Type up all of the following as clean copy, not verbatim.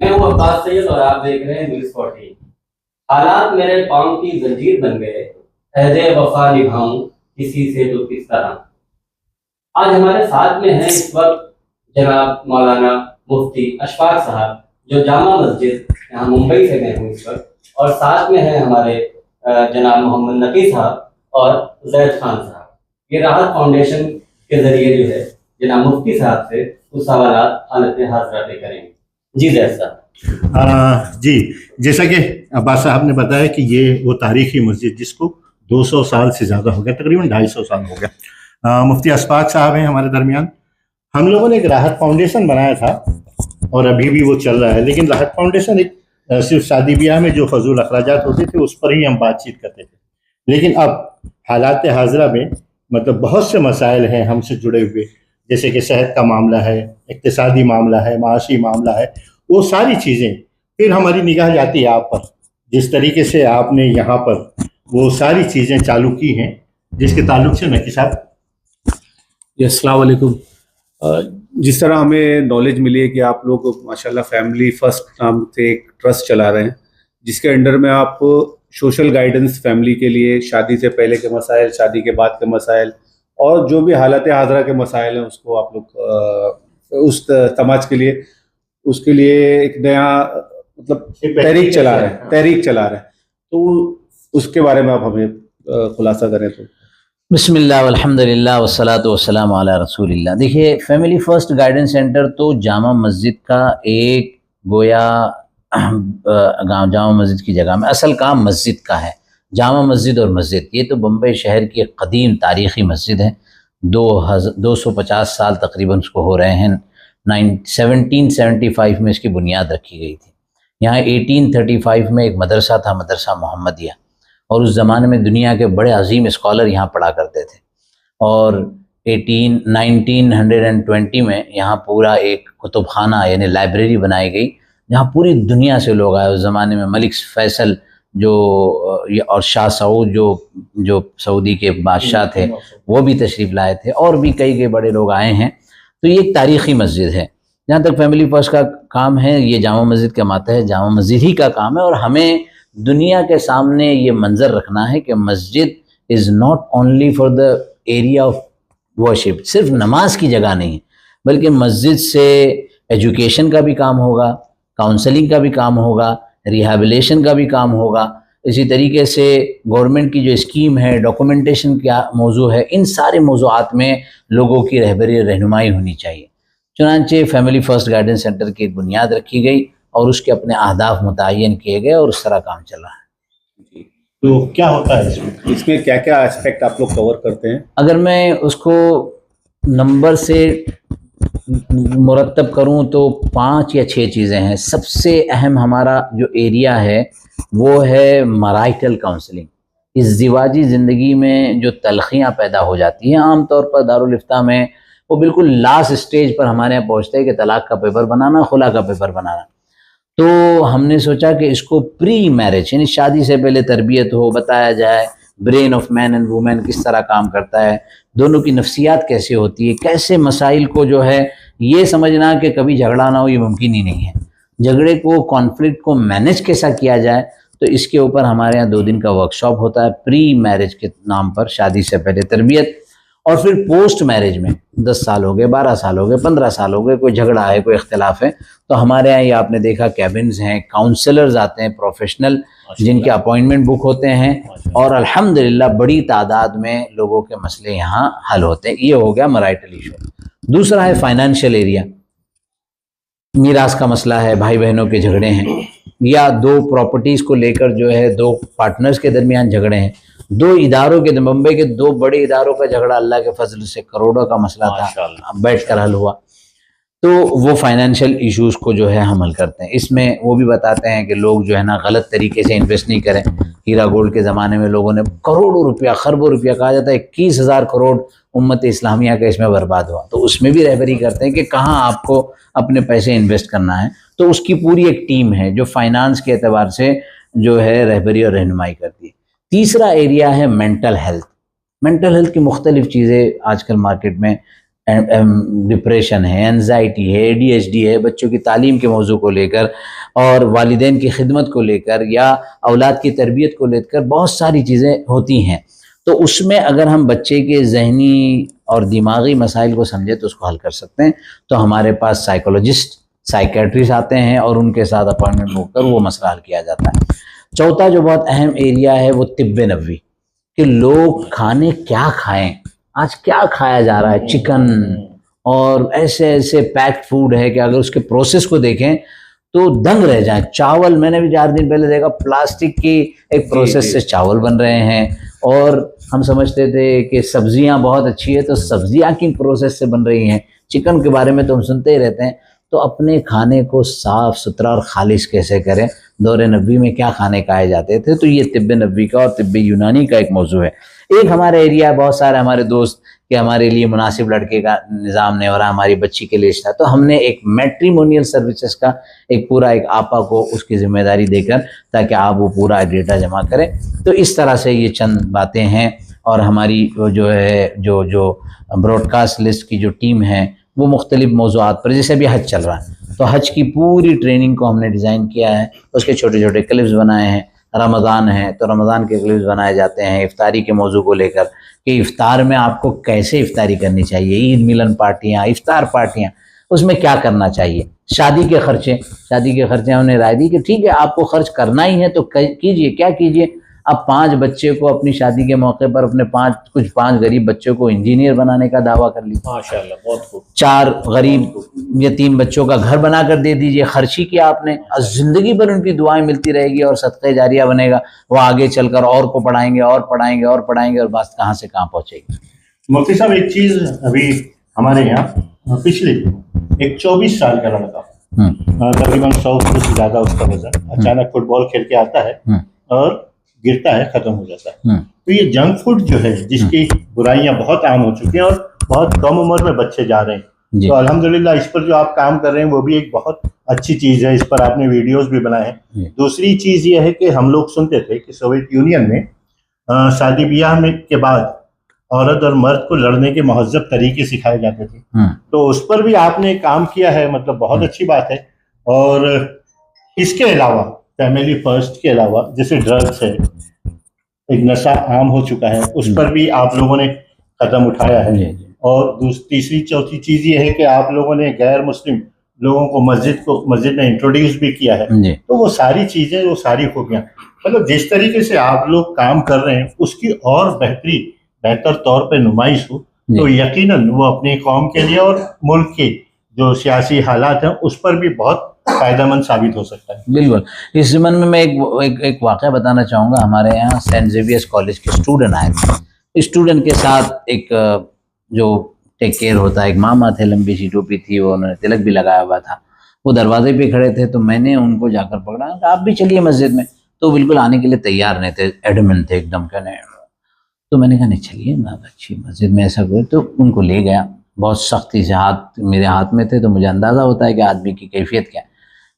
میں ہوں عباس سید اور آپ دیکھ رہے ہیں نیوز 14۔ حالات میرے پاؤں کی زنجیر بن گئے، عہد وفا نبھاؤں کسی سے تو کس طرح۔ آج ہمارے ساتھ میں ہیں اس وقت جناب مولانا مفتی اشفاق صاحب، جو جامع مسجد یہاں ممبئی سے گئے ہوں اس وقت، اور ساتھ میں ہیں ہمارے جناب محمد نقی صاحب اور زید خان صاحب۔ یہ راحت فاؤنڈیشن کے ذریعے جو ہے جناب مفتی صاحب سے کچھ سوالات حالت حاضرہ پہ کریں گے۔ جی زید صاحب۔ جی، جیسا کہ عباس صاحب نے بتایا کہ یہ وہ تاریخی مسجد جس کو 200 سال سے زیادہ ہو گیا، تقریباً 250 سال ہو گیا۔ مفتی اشفاق صاحب ہیں ہمارے درمیان۔ ہم لوگوں نے ایک راحت فاؤنڈیشن بنایا تھا اور ابھی بھی وہ چل رہا ہے، لیکن راحت فاؤنڈیشن ایک صرف شادی بیاہ میں جو فضول اخراجات ہوتے تھے اس پر ہی ہم بات چیت کرتے تھے، لیکن اب حالات حاضرہ میں مطلب بہت سے مسائل ہیں ہم سے جڑے ہوئے، جیسے کہ صحت کا معاملہ ہے، اقتصادی معاملہ ہے، معاشی معاملہ ہے، وہ ساری چیزیں پھر ہماری نگاہ جاتی ہے آپ پر، جس طریقے سے آپ نے یہاں پر وہ ساری چیزیں چالو کی ہیں جس کے تعلق سے نقی صاحب۔ جی السلام علیکم۔ جس طرح ہمیں نالج ملی ہے کہ آپ لوگ ماشاءاللہ فیملی فرسٹ نام سے ایک ٹرسٹ چلا رہے ہیں، جس کے انڈر میں آپ سوشل گائیڈنس فیملی کے لیے، شادی سے پہلے کے مسائل، شادی کے بعد کے مسائل، اور جو بھی حالت حاضرہ کے مسائل ہیں اس کو آپ لوگ اس سماج کے لیے، اس کے لیے ایک نیا مطلب تحریک چلا رہے ہیں، تو اس کے بارے میں آپ ہمیں خلاصہ کریں تو۔ بسم اللہ والحمد للہ والصلاۃ والسلام علی رسول اللہ۔ دیکھیے، فیملی فرسٹ گائیڈنس سینٹر تو جامع مسجد کا ایک گویا جامع مسجد کی جگہ میں اصل کام مسجد کا ہے۔ جامع مسجد اور مسجد یہ تو بمبئی شہر کی ایک قدیم تاریخی مسجد ہے، 250 سال تقریباً اس کو ہو رہے ہیں۔ 1775 میں اس کی بنیاد رکھی گئی تھی۔ یہاں 1835 میں ایک مدرسہ تھا، مدرسہ محمدیہ، اور اس زمانے میں دنیا کے بڑے عظیم اسکالر یہاں پڑھا کرتے تھے، اور 1920 میں یہاں پورا ایک کتب خانہ یعنی لائبریری بنائی گئی، جہاں پوری دنیا سے لوگ آئے۔ اس زمانے میں ملک فیصل اور شاہ سعود جو سعودی کے بادشاہ تھے وہ بھی تشریف لائے تھے، اور بھی کئی بڑے لوگ آئے ہیں۔ تو یہ ایک تاریخی مسجد ہے۔ جہاں تک فیملی فرسٹ کا کام ہے، یہ جامع مسجد کے ماتحت جامع مسجد ہی کا کام ہے، اور ہمیں دنیا کے سامنے یہ منظر رکھنا ہے کہ مسجد is not only for the area of worship, صرف نماز کی جگہ نہیں ہے، بلکہ مسجد سے ایجوکیشن کا بھی کام ہوگا، کاؤنسلنگ کا بھی کام ہوگا، ریہیبلیشن کا بھی کام ہوگا۔ اسی طریقے سے گورنمنٹ کی جو اسکیم ہے، ڈاکومنٹیشن کیا موضوع ہے، ان سارے موضوعات میں لوگوں کی رہبری اور رہنمائی ہونی چاہیے۔ چنانچہ فیملی فرسٹ گائیڈنس سینٹر کی ایک بنیاد رکھی گئی اور اس کے اپنے اہداف متعین کیے گئے، اور اس طرح کام چل رہا ہے۔ جی، تو کیا ہوتا ہے اس میں کیا کیا اسپیکٹ آپ لوگ کور کرتے ہیں؟ اگر میں اس کو نمبر سے مرتب کروں تو 5 یا 6 چیزیں ہیں۔ سب سے اہم ہمارا جو ایریا ہے وہ ہے مرائٹل کاؤنسلنگ۔ ازدواجی زندگی میں جو تلخیاں پیدا ہو جاتی ہیں، عام طور پر دارالافتاء میں وہ بالکل لاسٹ سٹیج پر ہمارے یہاں پہنچتے ہیں کہ طلاق کا پیپر بنانا، خلا کا پیپر بنانا۔ تو ہم نے سوچا کہ اس کو پری میرج یعنی شادی سے پہلے تربیت ہو، بتایا جائے brain of men and women کس طرح کام کرتا ہے، دونوں کی نفسیات کیسے ہوتی ہے، کیسے مسائل کو جو ہے یہ سمجھنا کہ کبھی جھگڑا نہ ہو یہ ممکن ہی نہیں ہے، جھگڑے کو، کانفلکٹ کو مینج کیسا کیا جائے۔ تو اس کے اوپر ہمارے یہاں 2 دن کا ورکشاپ ہوتا ہے پری میرج کے نام پر، شادی سے پہلے تربیت، اور پھر پوسٹ میرج میں 10 سال ہو گئے، 12 سال ہو گئے، 15 سال ہو گئے، کوئی جھگڑا ہے، کوئی اختلاف ہے، تو ہمارے یہاں یہ آپ نے دیکھا کیبنز ہیں، کاؤنسلرز آتے ہیں پروفیشنل، جن کے اپوائنٹمنٹ بک ہوتے ہیں، اور الحمدللہ بڑی تعداد میں لوگوں کے مسئلے یہاں حل ہوتے ہیں۔ یہ ہو گیا مرائٹل ایشو۔ دوسرا ہے فائنینشیل ایریا، میراث کا مسئلہ ہے، بھائی بہنوں کے جھگڑے ہیں، یا 2 پراپرٹیز کو لے کر جو ہے 2 پارٹنرز کے درمیان جھگڑے ہیں، 2 اداروں کے، بمبئی کے 2 بڑے اداروں کا جھگڑا اللہ کے فضل سے کروڑوں کا مسئلہ تھا، بیٹھ کر حل ہوا۔ تو وہ فائنینشیل ایشوز کو جو ہے ہم حل کرتے ہیں۔ اس میں وہ بھی بتاتے ہیں کہ لوگ جو ہے نا غلط طریقے سے انویسٹ نہیں کریں۔ ہیرا گولڈ کے زمانے میں لوگوں نے کروڑوں روپیہ، خربوں روپیہ، کہا جاتا ہے 21,000 کروڑ امت اسلامیہ کا اس میں برباد ہوا، تو اس میں بھی رہبری کرتے ہیں کہ کہاں آپ کو اپنے پیسے انویسٹ کرنا ہے۔ تو اس کی پوری ایک ٹیم ہے جو فائنانس کے اعتبار سے جو ہے رہبری اور رہنمائی کرتی ہے۔ تیسرا ایریا ہے مینٹل ہیلتھ۔ مینٹل ہیلتھ کی مختلف چیزیں آج کل مارکیٹ میں ڈپریشن ہے, انزائٹی ہے, ADHD ہے, بچوں کی تعلیم کے موضوع کو لے کر اور والدین کی خدمت کو لے کر یا اولاد کی تربیت کو لے کر بہت ساری چیزیں ہوتی ہیں. تو اس میں اگر ہم بچے کے ذہنی اور دماغی مسائل کو سمجھے تو اس کو حل کر سکتے ہیں. تو ہمارے پاس سائیکولوجسٹ, سائیکیٹرسٹ آتے ہیں اور ان کے ساتھ اپوائنٹمنٹ ہو کر وہ مسئلہ حل کیا جاتا ہے. چوتھا جو بہت اہم ایریا ہے وہ طب نبوی, کہ لوگ کھانے کیا کھائیں. آج کیا کھایا جا رہا ہے, چکن اور ایسے ایسے پیکڈ فوڈ ہے کہ اگر اس کے پروسیس کو دیکھیں تو دنگ رہ جائیں. چاول میں نے بھی 4 دن پہلے دیکھا, پلاسٹک کی ایک پروسیس سے چاول بن رہے ہیں. اور ہم سمجھتے تھے کہ سبزیاں بہت اچھی ہے تو سبزیاں کن پروسیس سے بن رہی ہیں. چکن کے بارے میں تو ہم سنتے ہی رہتے ہیں. تو اپنے کھانے کو صاف ستھرا اور خالص کیسے کریں, دور نبوی میں کیا کھانے کھائے جاتے تھے. تو یہ طب نبوی کا اور طب یونانی کا ایک موضوع ہے. ایک ہمارے ایریا ہے, بہت سارے ہمارے دوست کہ ہمارے لیے مناسب لڑکے کا نظام نہیں ہو رہا, ہماری بچی کے لیے تھا, تو ہم نے ایک میٹریمونیل سروسز کا ایک پورا ایک آپا کو اس کی ذمہ داری دے کر تاکہ آپ وہ پورا ڈیٹا جمع کریں. تو اس طرح سے یہ چند باتیں ہیں. اور ہماری جو ہے جو براڈ کاسٹ لسٹ کی جو ٹیم ہے وہ مختلف موضوعات پر, جیسے ابھی حج چل رہا ہے تو حج کی پوری ٹریننگ کو ہم نے ڈیزائن کیا ہے. اس کے چھوٹے چھوٹے کلپس بنائے ہیں. رمضان ہے تو رمضان کے کلپس بنائے جاتے ہیں افطاری کے موضوع کو لے کر, کہ افطار میں آپ کو کیسے افطاری کرنی چاہیے, عید ملن پارٹیاں, افطار پارٹیاں, اس میں کیا کرنا چاہیے. شادی کے خرچے ہم نے رائے دی کہ ٹھیک ہے آپ کو خرچ کرنا ہی ہے تو کیجئے. کیا کیجئے, اب 5 بچے کو اپنی شادی کے موقع پر اپنے 5 غریب بچوں کو انجینئر بنانے کا دعویٰ کر لیجیے. ماشاءاللہ, بہت خوب. 4 غریب یتیم بچوں کا گھر بنا کر دے دیجئے. خرچ ہی کیا آپ نے, زندگی بھر ان کی دعائیں ملتی رہے گی اور صدقہ جاریہ بنے گا. وہ آگے چل کر اور کو پڑھائیں گے اور بات کہاں سے کہاں پہنچے گی. مفتی صاحب ایک چیز, ابھی ہمارے یہاں پچھلے ایک 24 سال کا لڑکا, تقریباً 100 کلو سے زیادہ اس کا وزن, اچانک فٹ بال کھیل کے آتا ہے اور گرتا ہے, ختم ہو جاتا ہے. تو یہ جنک فوڈ جو ہے جس کی برائیاں بہت عام ہو چکی ہیں اور بہت کم عمر میں بچے جا رہے ہیں, تو الحمدللہ اس پر جو آپ کام کر رہے ہیں وہ بھی ایک بہت اچھی چیز ہے. اس پر آپ نے ویڈیوز بھی بنائے ہیں. دوسری چیز یہ ہے کہ ہم لوگ سنتے تھے کہ سوویت یونین میں شادی بیاہ میں کے بعد عورت اور مرد کو لڑنے کے مہذب طریقے سکھائے جاتے تھے, تو اس پر بھی آپ نے کام کیا ہے, مطلب بہت اچھی بات ہے. اور اس کے علاوہ فیملی فرسٹ کے علاوہ جیسے ڈرگس ہے, ایک نشہ عام ہو چکا ہے, اس پر بھی آپ لوگوں نے قدم اٹھایا ہے. اور تیسری چوتھی چیز یہ ہے کہ آپ لوگوں نے غیر مسلم لوگوں کو مسجد میں انٹروڈیوس بھی کیا ہے. تو وہ ساری چیزیں, وہ ساری خوبیاں, مطلب جس طریقے سے آپ لوگ کام کر رہے ہیں اس کی اور بہتر طور پہ نمائش ہو تو یقیناً وہ اپنی قوم کے لیے اور ملک کے جو سیاسی حالات ہیں اس پر بھی بہت فائدہ مند ثابت ہو سکتا ہے. بالکل. اس زمن میں ایک واقعہ بتانا چاہوں گا. ہمارے یہاں سینٹ زیویئرس کالج کے اسٹوڈنٹ آئے تھے. اسٹوڈنٹ کے ساتھ ایک جو ٹیک کیئر ہوتا ہے, ایک ماما تھے, لمبی سی ٹوپی تھی, وہ انہوں نے تلک بھی لگایا ہوا تھا. وہ دروازے پہ کھڑے تھے تو میں نے ان کو جا کر پکڑا کہ آپ بھی چلیے مسجد میں. تو بالکل آنے کے لیے تیار نہیں تھے, ایڈمنٹ تھے ایک دم کہنے. تو میں نے کہا نہیں چلیے, اچھی مسجد میں ایسا کوئی. تو ان کو لے گیا, بہت سختی سے ہاتھ میرے ہاتھ میں تھے تو مجھے اندازہ ہوتا ہے کہ آدمی کی کیفیت کیا ہے.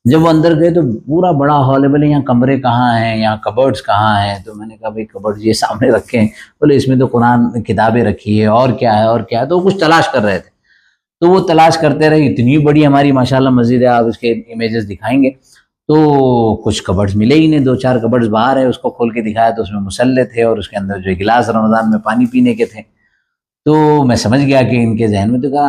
جب وہ اندر گئے تو پورا بڑا ہال ہے. بولے یہاں کمرے کہاں ہیں, یہاں کبرڈز کہاں ہیں. تو میں نے کہا بھائی کبرڈز یہ سامنے رکھے ہیں. بولے اس میں تو قرآن کتابیں رکھی ہے, اور کیا ہے. تو وہ کچھ تلاش کر رہے تھے. تو وہ تلاش کرتے رہے. اتنی بڑی ہماری ماشاءاللہ مسجد ہے, آپ اس کے امیجز دکھائیں گے تو کچھ کبرڈز ملے ہی نہیں. 2-4 کبرڈز باہر ہے, اس کو کھول کے دکھایا تو اس میں مصلے تھے اور اس کے اندر جو گلاس رمضان میں پانی پینے کے تھے. تو میں سمجھ گیا کہ ان کے ذہن میں, تو کہا,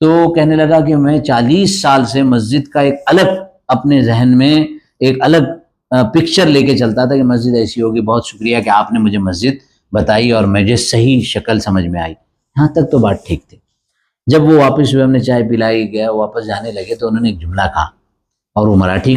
تو کہنے لگا کہ میں 40 سال سے مسجد کا ایک الگ اپنے ذہن میں ایک الگ پکچر لے کے چلتا تھا کہ مسجد ایسی ہوگی. بہت شکریہ کہ آپ نے مجھے مسجد بتائی اور مجھے صحیح شکل سمجھ میں آئی. یہاں تک تو بات ٹھیک تھی. جب وہ واپس ہوئے, ہم نے چائے پلائی, گیا, واپس جانے لگے تو انہوں نے ایک جملہ کہا اور وہ مراٹھی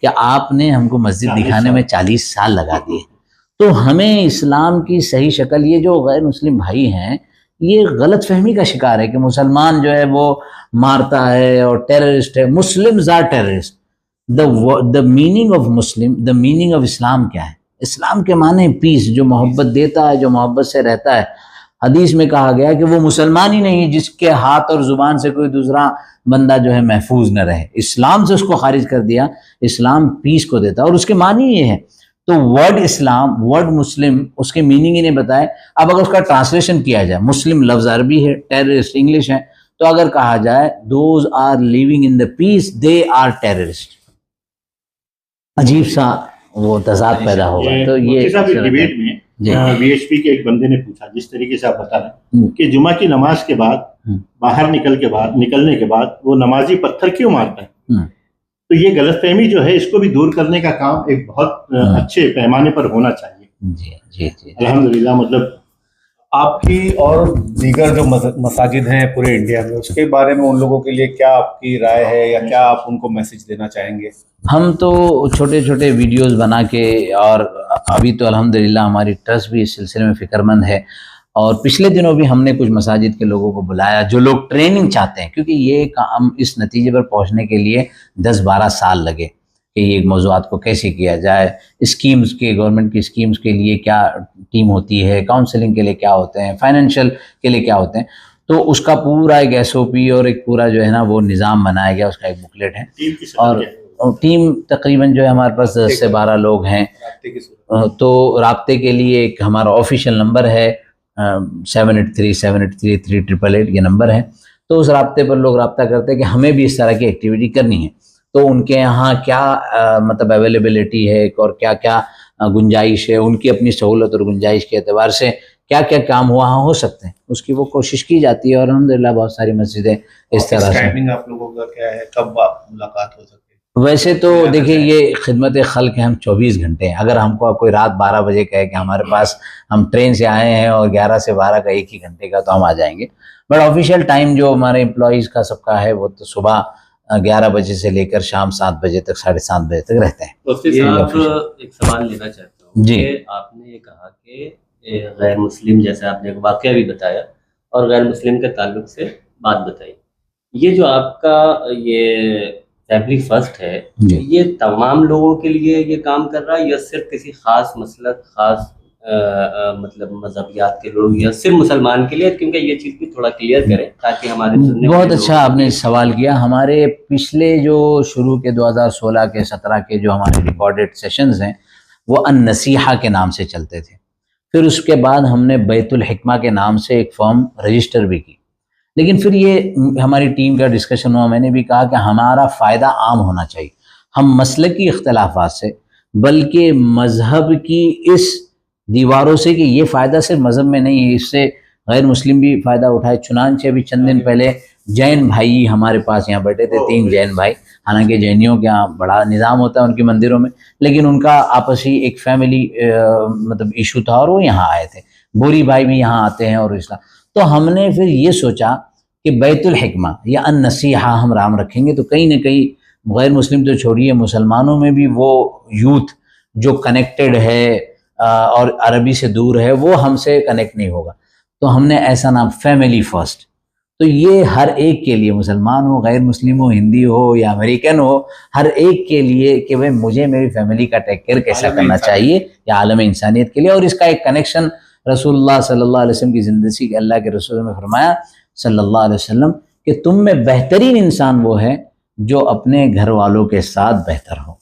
کہ آپ نے ہم کو مسجد دکھانے میں 40 سال لگا دیے. تو ہمیں اسلام کی صحیح شکل, یہ جو غیر مسلم بھائی ہیں یہ غلط فہمی کا شکار ہے کہ مسلمان جو ہے وہ مارتا ہے اور ٹیررسٹ ہے. Muslims are terrorist. the meaning of Muslim, the meaning of Islam کیا ہے؟ اسلام کے معنی پیس، جو محبت دیتا ہے، جو محبت سے رہتا ہے. حدیث میں کہا گیا کہ وہ مسلمان ہی نہیں جس کے ہاتھ اور زبان سے کوئی دوسرا بندہ جو ہے محفوظ نہ رہے. اسلام سے اس کو خارج کر دیا. اسلام پیس کو دیتا ہے اور اس کے معنی یہ ہے. تو ورڈ اسلام، ورڈ مسلم، اس کے میننگ ہی نہیں بتائے. اب اگر اس کا ٹرانسلیشن کیا جائے، مسلم لفظ عربی ہے، ٹیررسٹ انگلش ہے، تو اگر کہا جائے those are living in the peace they are terrorist, عجیب سا وہ تضاد پیدا ہوگا. تو یہ ڈیبیٹ میں وی ایچ پی کے ایک بندے نے پوچھا، جس طریقے سے آپ بتا رہے ہیں کہ جمعہ کی نماز کے بعد باہر نکلنے کے بعد وہ نمازی پتھر کیوں مارتا ہے، تو یہ غلط فہمی جو ہے اس کو بھی دور کرنے کا کام ایک بہت اچھے پیمانے پر ہونا چاہیے. جی جی جی الحمدللہ. مطلب آپ کی اور دیگر جو مساجد ہیں پورے انڈیا میں، اس کے بارے میں ان لوگوں کے لیے کیا آپ کی رائے ہے یا کیا آپ ان کو میسج دینا چاہیں گے؟ ہم تو چھوٹے چھوٹے ویڈیوز بنا کے، اور ابھی تو الحمدللہ ہماری ٹرسٹ بھی اس سلسلے میں فکر مند ہے، اور پچھلے دنوں بھی ہم نے کچھ مساجد کے لوگوں کو بلایا جو لوگ ٹریننگ چاہتے ہیں، کیونکہ یہ کام اس نتیجے پر پہنچنے کے لیے 10-12 سال لگے کہ یہ موضوعات کو کیسے کیا جائے. اسکیمز کے، گورنمنٹ کی اسکیمز کے لیے کیا ٹیم ہوتی ہے، کاؤنسلنگ کے لیے کیا ہوتے ہیں، فائنینشیل کے لیے کیا ہوتے ہیں. تو اس کا پورا ایک ایس او پی اور ایک پورا جو ہے نا وہ نظام بنایا گیا، اس کا ایک بکلیٹ ہے. اور ٹیم تقریباً جو ہے ہمارے پاس 10 سے 12 لوگ ہیں. تو رابطے کے لیے ایک ہمارا آفیشیل نمبر ہے 7837833888 یہ نمبر ہے. تو اس رابطے پر لوگ رابطہ کرتے ہیں کہ ہمیں بھی اس طرح کی ایکٹیویٹی کرنی ہے. تو ان کے یہاں کیا مطلب اویلیبلٹی ہے اور کیا کیا گنجائش ہے، ان کی اپنی سہولت اور گنجائش کے اعتبار سے کیا کیا کام وہاں ہو سکتے ہیں، اس کی وہ کوشش کی جاتی ہے. اور الحمدللہ بہت ساری مسجدیں اس طرح سے. ٹائمنگ آپ لوگوں کا کیا ہے، کب آپ ملاقات ہو سکتے ہیں؟ ویسے تو دیکھیں یہ خدمت خلق ہے، ہم 24 گھنٹے ہیں. اگر ہم کو کوئی رات 12 بجے کہے کہ ہمارے پاس ہم ٹرین سے آئے ہیں اور 11 سے 12 کا ایک ہی گھنٹے کا، تو ہم آ جائیں گے. بٹ آفیشیل ٹائم جو ہمارے امپلائیز کا سب کا ہے وہ تو صبح 11 بجے سے لے کر شام 7 بجے تک، 7:30 بجے تک رہتے ہیں. مفتی صاحب ایک سوال لینا چاہتا ہوں جی. کہ آپ نے یہ کہا کہ غیر مسلم، جیسے آپ نے ایک واقعہ بھی بتایا اور غیر مسلم کے تعلق سے بات بتائی، یہ جو آپ کا یہ فیملی فرسٹ ہے، یہ تمام لوگوں کے لیے یہ کام کر رہا ہے یا صرف کسی خاص مسلک، خاص مطلب مذہبیات کے لوگ، یا صرف مسلمان کے لیے؟ کیونکہ یہ چیز بھی تھوڑا کلیئر کریں تاکہ ہمارے سننے بہت اچھا آپ نے سوال کیا. ہمارے پچھلے جو شروع کے 2016 کے 17 کے جو ہمارے ریکارڈڈ سیشنز ہیں وہ النصیحہ کے نام سے چلتے تھے. پھر اس کے بعد ہم نے بیت الحکمہ کے نام سے ایک فارم رجسٹر بھی کی. لیکن پھر یہ ہماری ٹیم کا ڈسکشن ہوا، میں نے بھی کہا کہ ہمارا فائدہ عام ہونا چاہیے. ہم مسلکی اختلافات سے بلکہ مذہب کی اس دیواروں سے، کہ یہ فائدہ صرف مذہب میں نہیں ہے، اس سے غیر مسلم بھی فائدہ اٹھائے. چنانچہ ابھی چند دن پہلے جین بھائی ہمارے پاس یہاں بیٹھے تھے، 3 جین بھائی. حالانکہ جینیوں کے یہاں بڑا نظام ہوتا ہے ان کی مندروں میں، لیکن ان کا آپسی ایک فیملی مطلب ایشو تھا اور وہ یہاں آئے تھے. بوری بھائی بھی یہاں آتے ہیں اور اسلام. تو ہم نے پھر یہ سوچا کہ بیت الحکمہ یا النصیحہ ہم رام رکھیں گے تو کہیں نہ کہیں غیر مسلم تو چھوڑیے، مسلمانوں میں بھی وہ یوتھ جو کنیکٹڈ ہے اور عربی سے دور ہے وہ ہم سے کنیکٹ نہیں ہوگا. تو ہم نے ایسا نام فیملی فرسٹ. تو یہ ہر ایک کے لیے، مسلمان ہو، غیر مسلم ہو، ہندی ہو یا امریکن ہو، ہر ایک کے لیے کہ بھائی مجھے میری فیملی کا ٹیک کیئر کیسا کرنا چاہیے، یا عالم انسانیت کے لیے. اور اس کا ایک کنیکشن رسول اللہ صلی اللہ علیہ وسلم کی زندگی کے، اللہ کے رسول نے فرمایا صلی اللہ علیہ وسلم کہ تم میں بہترین انسان وہ ہے جو اپنے گھر والوں کے ساتھ بہتر ہو.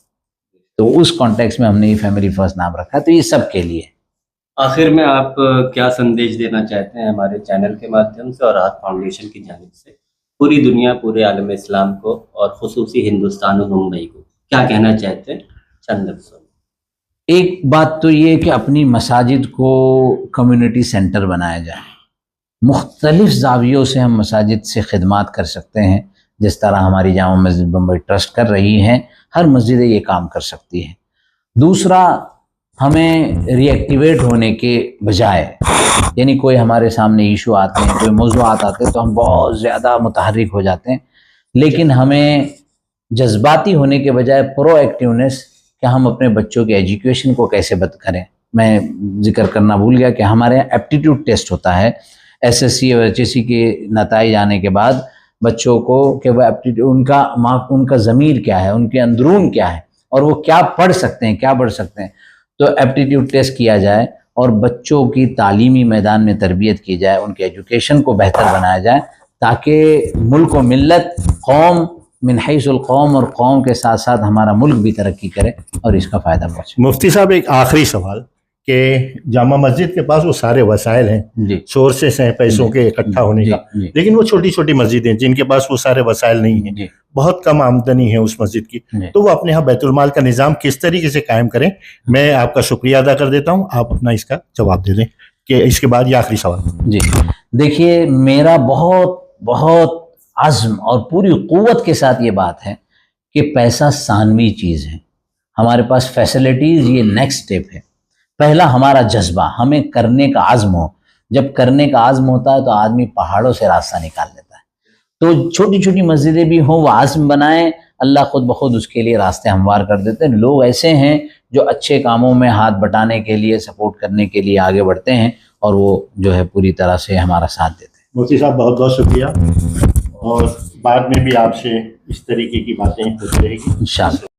تو اس کانٹیکس میں ہم نے یہ فیملی فرسٹ نام رکھا. تو یہ سب کے لیے. آخر میں آپ کیا سندیش دینا چاہتے ہیں ہمارے چینل کے مادھیم سے اور راحت فاؤنڈیشن کی جانب سے پوری دنیا، پورے عالم اسلام کو اور خصوصی ہندوستان و ممبئی کو کیا کہنا چاہتے ہیں چند لفظوں میں؟ ایک بات تو یہ کہ اپنی مساجد کو کمیونٹی سینٹر بنایا جائے. مختلف زاویوں سے ہم مساجد سے خدمات کر سکتے ہیں، جس طرح ہماری جامع مسجد بمبئی ٹرسٹ کر رہی ہیں. ہر مسجد یہ کام کر سکتی ہے. دوسرا، ہمیں ری ایکٹیویٹ ہونے کے بجائے، یعنی کوئی ہمارے سامنے ایشو آتے ہیں، کوئی موضوعات آتے ہیں تو ہم بہت زیادہ متحرک ہو جاتے ہیں. لیکن ہمیں جذباتی ہونے کے بجائے پرو ایکٹیونیس کہ ہم اپنے بچوں کے ایجوکیشن کو کیسے کریں. میں ذکر کرنا بھول گیا کہ ہمارے یہاں ایپٹیٹیوڈ ٹیسٹ ہوتا ہے ایس ایس سی اور ایچ ایس سی کے نتائج آنے کے بعد بچوں کو کہ وہ ایپٹیٹیوڈ ان کا ضمیر کیا ہے، ان کے اندرون کیا ہے اور وہ کیا پڑھ سکتے ہیں، کیا پڑھ سکتے ہیں. تو ایپٹیٹیوڈ ٹیسٹ کیا جائے اور بچوں کی تعلیمی میدان میں تربیت کی جائے، ان کے ایجوکیشن کو بہتر بنایا جائے، تاکہ ملک و ملت، قوم من حیث القوم، اور قوم کے ساتھ ساتھ ہمارا ملک بھی ترقی کرے اور اس کا فائدہ پہنچے۔ مفتی صاحب ایک آخری سوال کہ جامع مسجد کے پاس وہ سارے وسائل ہیں، جی سورسز ہیں پیسوں کے اکٹھا ہونے کا، جی لیکن وہ چھوٹی چھوٹی مسجدیں جن کے پاس وہ سارے وسائل نہیں ہیں، جی بہت کم آمدنی ہے اس مسجد کی، جی۔ تو وہ اپنے یہاں بیت المال کا نظام کس طریقے سے قائم کریں؟ میں آپ کا شکریہ ادا کر دیتا ہوں، آپ اپنا اس کا جواب دے دیں کہ اس کے بعد یہ آخری سوال۔ جی دیکھیے، میرا بہت عزم اور پوری قوت کے ساتھ یہ بات ہے کہ پیسہ ثانوی چیز ہے، ہمارے پاس فیسلٹیز یہ نیکسٹ سٹیپ ہے۔ پہلا ہمارا جذبہ، ہمیں کرنے کا عزم ہو، جب کرنے کا عزم ہوتا ہے تو آدمی پہاڑوں سے راستہ نکال لیتا ہے۔ تو چھوٹی چھوٹی مسجدیں بھی ہوں، وہ عزم بنائیں، اللہ خود بخود اس کے لیے راستے ہموار کر دیتے ہیں۔ لوگ ایسے ہیں جو اچھے کاموں میں ہاتھ بٹانے کے لیے، سپورٹ کرنے کے لیے آگے بڑھتے ہیں، اور وہ جو ہے پوری طرح سے ہمارا ساتھ دیتے ہیں۔ مفتی صاحب بہت بہت شکریہ، اور بعد میں بھی آپ سے اس طریقے کی باتیں ہوتی رہے گی انشاءاللہ۔